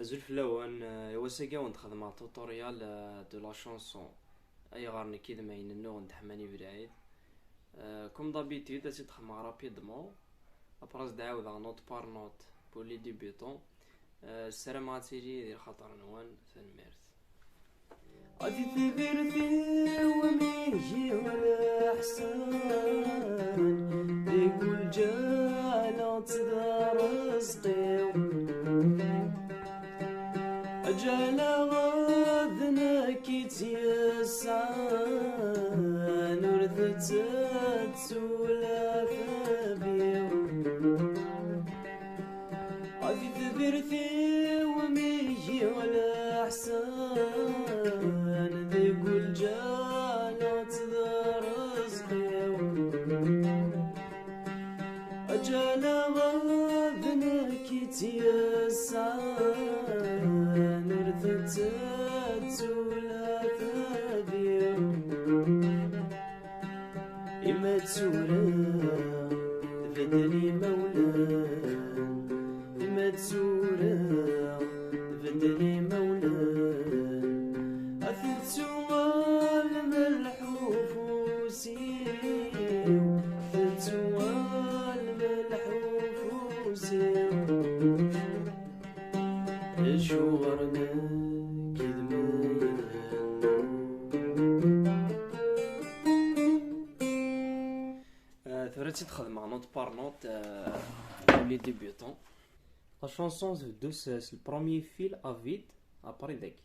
Azul flawan, iwasagi awent xedmeɣ tutorial de la chanson ayɣer nekk id ma yennuɣ ndeḥmani belɛid. Comme d'habitude ad t-xedmeɣ rapidement après ad d-ɛawdeɣ note par note pour les débutants. ssarameɣ ad tili di lxaطر-nwen. tanemmirt. غادي تبرثي وميجي ولا حسن يقول جالت ذا رزقي أجل غاذنك تيسعان ورثت تسولف بيو غادي تبرثي وميجي ولا حسن يقول جالت ذا رزقي أجل غاذنك تيسعان ورثت تسولف بيو إما تسولف بدلي مولان إما تسولف بدلي مولان أثلتو الملح وفوسيو أثلتو الملح وفوسيو شغرنا كد ما ينهنو ثورتي تخدم نوت بار نوت لي ديبيوتون. La chanson de c'est le premier fil à vide après Dek.